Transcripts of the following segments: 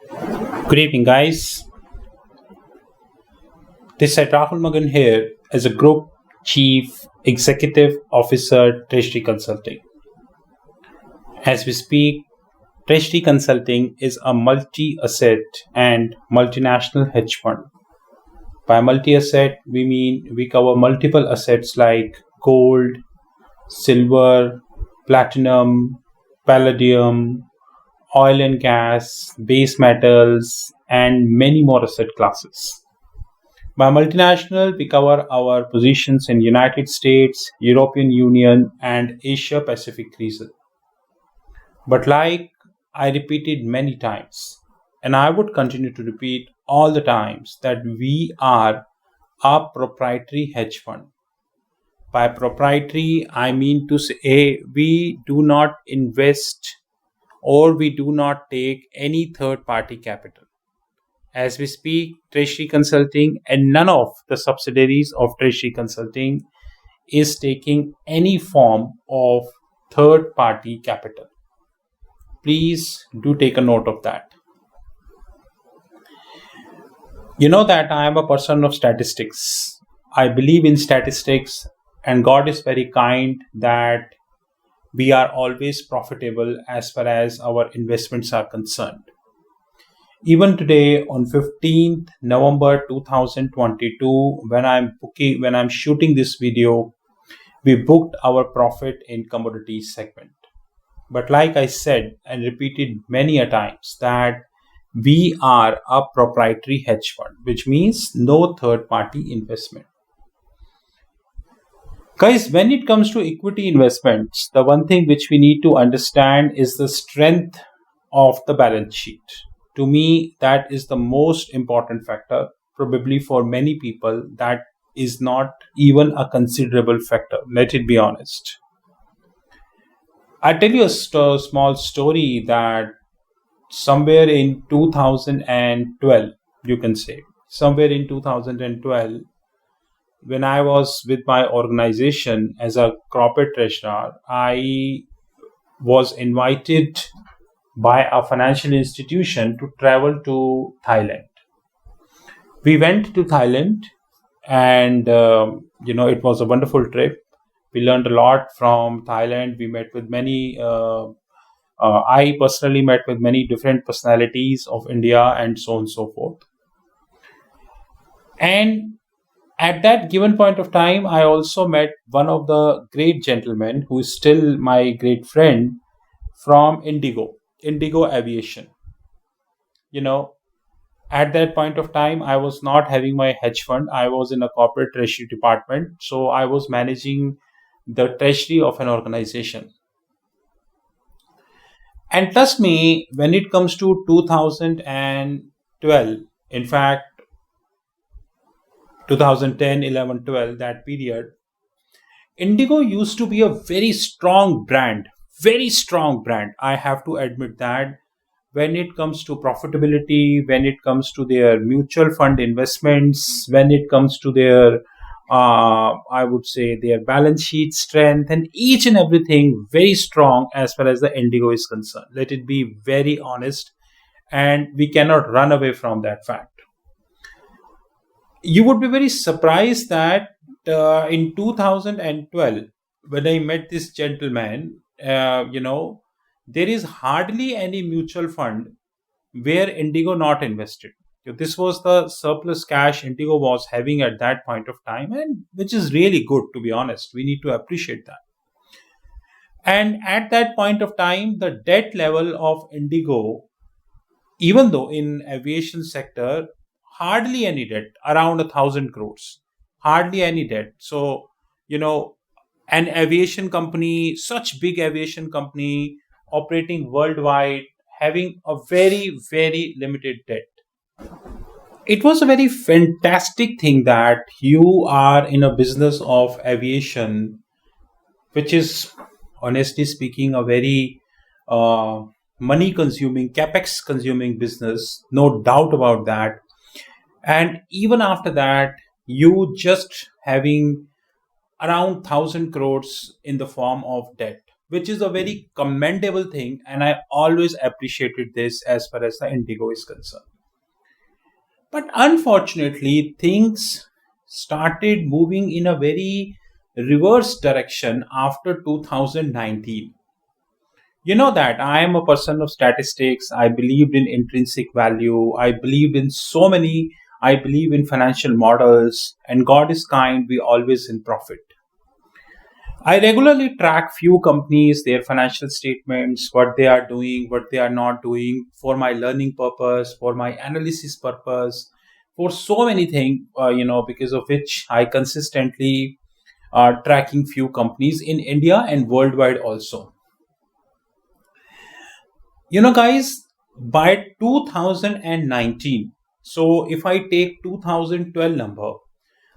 Good evening, guys. This is Rahul Magan here as a Group Chief Executive Officer, Treasury Consulting. As we speak, Treasury Consulting is a multi asset and multinational hedge fund. By multi asset, we mean we cover multiple assets like gold, silver, platinum, palladium, oil and gas, base metals, and many more asset classes. By multinational, we cover our positions in United States, European Union, and Asia Pacific region. But like I repeated many times, and I would continue to repeat all the times that we are a proprietary hedge fund. By proprietary, I mean to say we do not invest or we do not take any third party capital. As we speak, Treasury Consulting and none of the subsidiaries of Treasury Consulting is taking any form of third party capital. Please do take a note of that. You know that I am a person of statistics. I believe in statistics, and God is very kind that we are always profitable as far as our investments are concerned. Even today on 15th November 2022, when I'm shooting this video, we booked our profit in commodities segment. But like I said and repeated many a times that we are a proprietary hedge fund, which means no third party investment. Guys, when it comes to equity investments, the one thing which we need to understand is the strength of the balance sheet. To me, that is the most important factor. Probably for many people, that is not even a considerable factor. Let it be honest. I'll tell you a small story that somewhere in 2012, you can say, somewhere in 2012, when I was with my organization as a corporate treasurer, I was invited by a financial institution to travel to Thailand. We went to Thailand and, it was a wonderful trip. We learned a lot from Thailand. We met with I personally met with many different personalities of India and so on and so forth. And at that given point of time, I also met one of the great gentlemen who is still my great friend from Indigo Aviation. At that point of time, I was not having my hedge fund. I was in a corporate treasury department. So I was managing the treasury of an organization. And trust me, when it comes to 2012, in fact, 2010, 11, 12, that period, Indigo used to be a very strong brand. Very strong brand. I have to admit that when it comes to profitability, when it comes to their mutual fund investments, when it comes to their, I would say, their balance sheet strength, and each and everything very strong as far as the Indigo is concerned. Let it be very honest, and we cannot run away from that fact. You would be very surprised that in 2012, when I met this gentleman, there is hardly any mutual fund where Indigo not invested. This was the surplus cash Indigo was having at that point of time, and which is really good, to be honest. We need to appreciate that. And at that point of time, the debt level of Indigo, even though in aviation sector, hardly any debt, around 1,000 crores, hardly any debt. So, an aviation company, such big aviation company operating worldwide, having a very, very limited debt. It was a very fantastic thing that you are in a business of aviation, which is honestly speaking a very money consuming, capex consuming business, no doubt about that. And even after that, you just having around 1,000 crores in the form of debt, which is a very commendable thing. And I always appreciated this as far as the Indigo is concerned. But unfortunately, things started moving in a very reverse direction after 2019. You know that I am a person of statistics. I believed in intrinsic value. I believed in so many. I believe in financial models. And God is kind, we always in profit. I regularly track few companies, their financial statements, what they are doing, what they are not doing for my learning purpose, for my analysis purpose, for so many things, because of which I consistently tracking few companies in India and worldwide also. Guys, by 2019, so if I take 2012 number,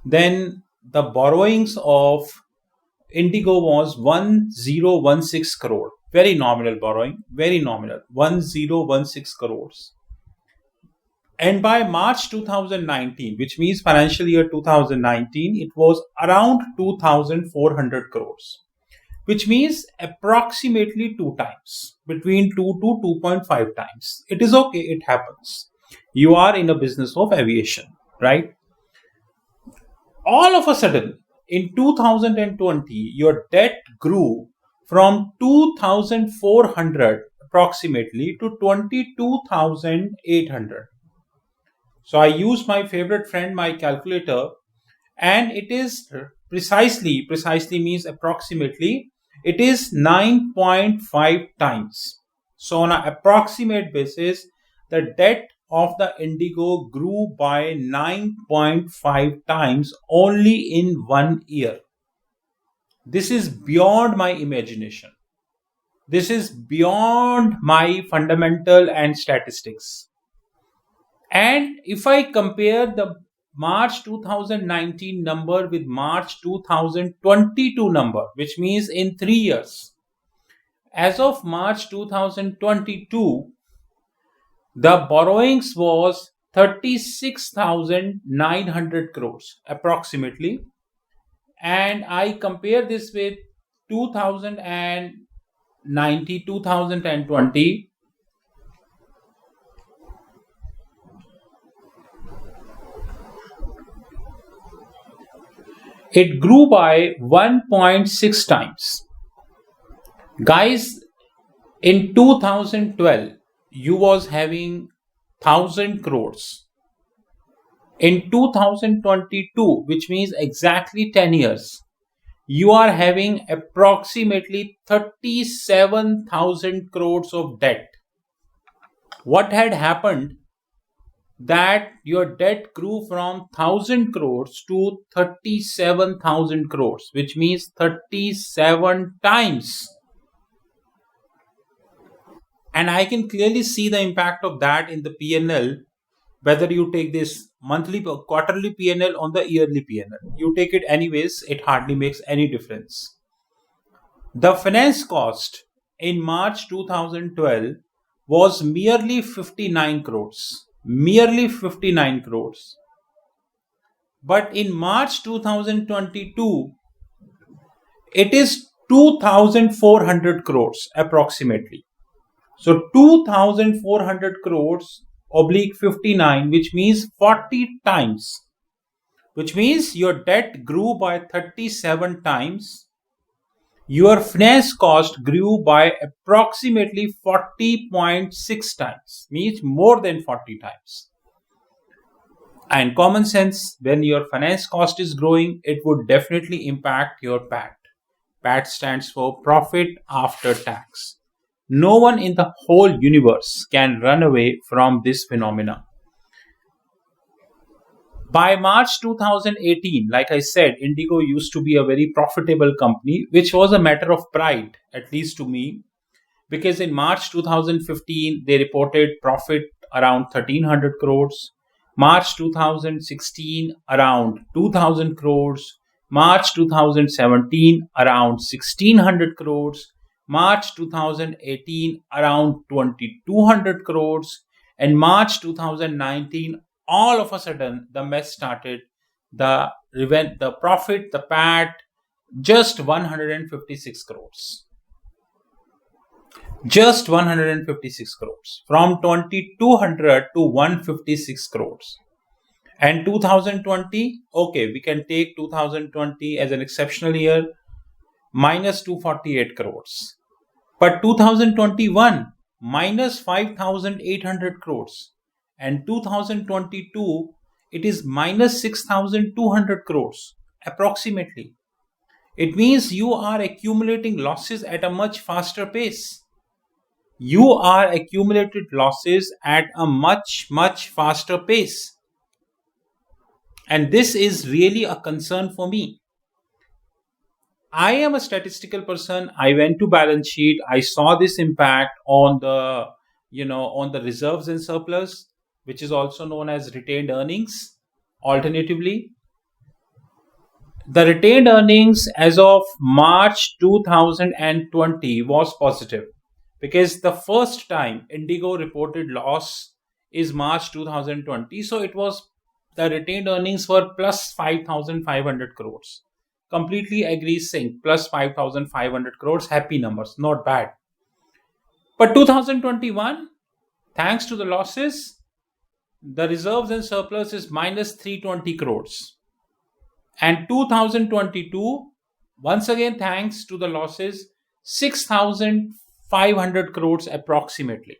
then the borrowings of Indigo was 1016 crore. Very nominal borrowing, very nominal, 1016 crores. And by March 2019, which means financial year 2019, it was around 2400 crores, which means approximately two times, between 2 to 2.5 times. It is okay, it happens. You are in a business of aviation, right? All of a sudden, in 2020, your debt grew from 2,400 approximately to 22,800. So I used my favorite friend, my calculator, and it is precisely means approximately, it is 9.5 times. So on an approximate basis, the debt of the Indigo grew by 9.5 times only in 1 year. This is beyond my imagination. This is beyond my fundamental and statistics. And if I compare the March 2019 number with March 2022 number, which means in 3 years, as of March 2022, the borrowings was 36,900 crores approximately. And I compare this with 2090, 2020. It grew by 1.6 times. Guys, in 2012, you was having 1000 crores. In 2022, which means exactly 10 years, you are having approximately 37,000 crores of debt. What had happened that your debt grew from 1000 crores to 37,000 crores, which means 37 times. And I can clearly see the impact of that in the P&L, whether you take this monthly or quarterly P&L on the yearly P&L. You take it anyways, it hardly makes any difference. The finance cost in March 2012 was merely 59 crores. Merely 59 crores. But in March 2022, it is 2,400 crores approximately. So 2,400 crores oblique 59, which means 40 times, which means your debt grew by 37 times. Your finance cost grew by approximately 40.6 times, means more than 40 times. And common sense, when your finance cost is growing, it would definitely impact your PAT. PAT stands for profit after tax. No one in the whole universe can run away from this phenomena. By March 2018, like I said, Indigo used to be a very profitable company, which was a matter of pride, at least to me, because in March 2015, they reported profit around 1300 crores. March 2016, around 2000 crores. March 2017, around 1600 crores. March 2018, around 2200 crores. And March 2019, all of a sudden, the mess started. The profit, the PAT, just 156 crores. Just 156 crores. From 2200 to 156 crores. And 2020, okay, we can take 2020 as an exceptional year, minus 248 crores. But 2021, minus 5,800 crores. And 2022, it is minus 6,200 crores, approximately. It means you are accumulating losses at a much faster pace. You are accumulated losses at a much, much faster pace. And this is really a concern for me. I am a statistical person. I went to balance sheet. I saw this impact on the reserves and surplus, which is also known as retained earnings. Alternatively, the retained earnings as of March 2020 was positive, because the first time Indigo reported loss is March 2020. So it was, the retained earnings were plus 5,500 crores. Completely agree, sync, plus 5,500 crores, happy numbers, not bad. But 2021, thanks to the losses, the reserves and surplus is minus 320 crores. And 2022, once again, thanks to the losses, 6,500 crores approximately.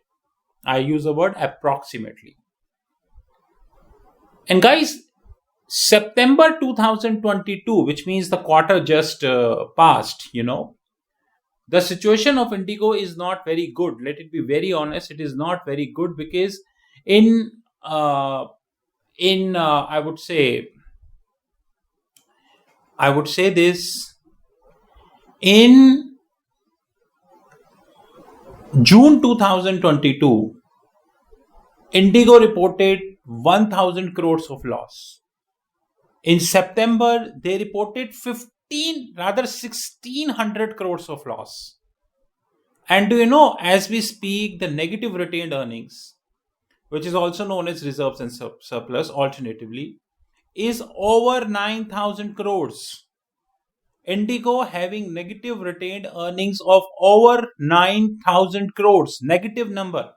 I use the word approximately. And guys, September 2022, which means the quarter just passed, the situation of Indigo is not very good. Let it be very honest, it is not very good, because in uh, I would say this, in June 2022, Indigo reported 1,000 crores of loss. In September, they reported 1,600 crores of loss. And do you know, as we speak, the negative retained earnings, which is also known as reserves and surplus, alternatively, is over 9,000 crores. Indigo having negative retained earnings of over 9,000 crores, negative number,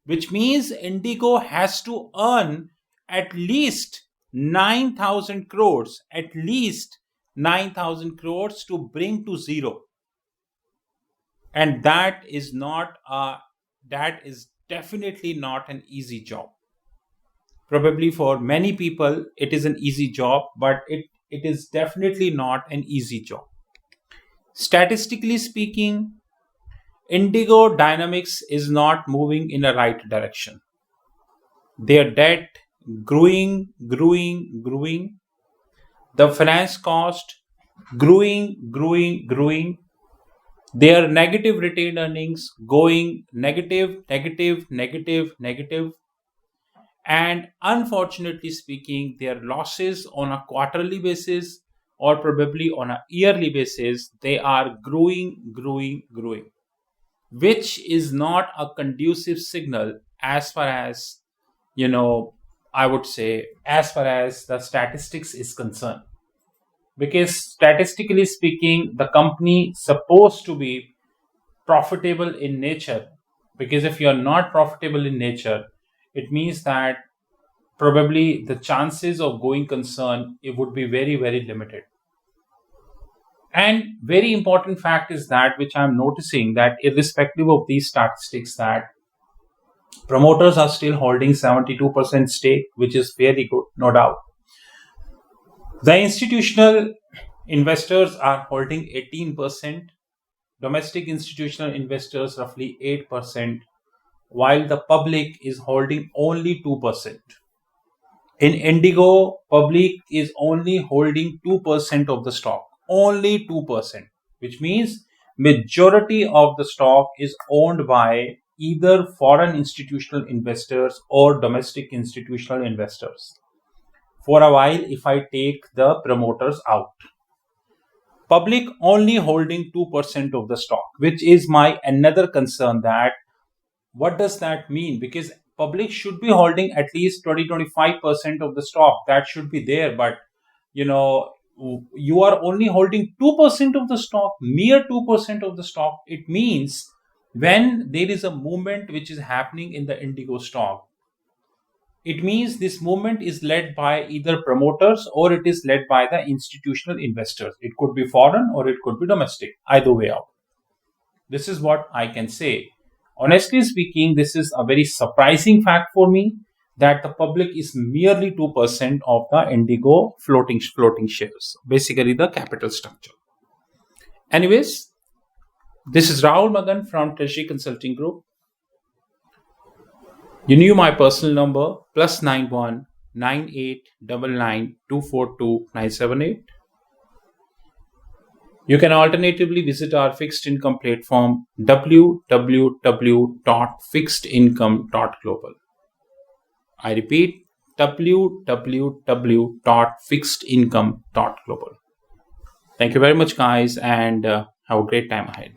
which means Indigo has to earn at least 9,000 crores, at least 9,000 crores to bring to zero. And that is definitely not an easy job. Probably for many people, it is an easy job, but it is definitely not an easy job. Statistically speaking, Indigo dynamics is not moving in the right direction. Their debt growing. The finance cost growing. Their negative retained earnings going negative. And unfortunately speaking, their losses on a quarterly basis, or probably on a yearly basis, they are growing, which is not a conducive signal as far as, I would say, as far as the statistics is concerned. Because statistically speaking, the company supposed to be profitable in nature. Because if you are not profitable in nature, it means that probably the chances of going concern, it would be very, very limited. And very important fact is that, which I'm noticing, that irrespective of these statistics, that promoters are still holding 72% stake, which is very good, no doubt. The institutional investors are holding 18%, domestic institutional investors roughly 8%, while the public is holding only 2%. In Indigo, public is only holding 2% of the stock, only 2%, which means majority of the stock is owned by either foreign institutional investors or domestic institutional investors. For a while, if I take the promoters out, public only holding 2% of the stock, which is my another concern. That what does that mean? Because public should be holding at least 20-25% of the stock, that should be there. But you are only holding 2% of the stock, mere 2% of the stock. It means When there is a movement which is happening in the Indigo stock, it means this movement is led by either promoters or it is led by the institutional investors. It could be foreign or it could be domestic, either way out. This is what I can say. Honestly speaking, this is a very surprising fact for me that the public is merely 2% of the Indigo floating shares, basically the capital structure. Anyways, this is Rahul Magan from Treasury Consulting Group. You knew my personal number +91 9899 242 978. You can alternatively visit our fixed income platform www.fixedincome.global. I repeat, www.fixedincome.global. Thank you very much, guys, and have a great time ahead.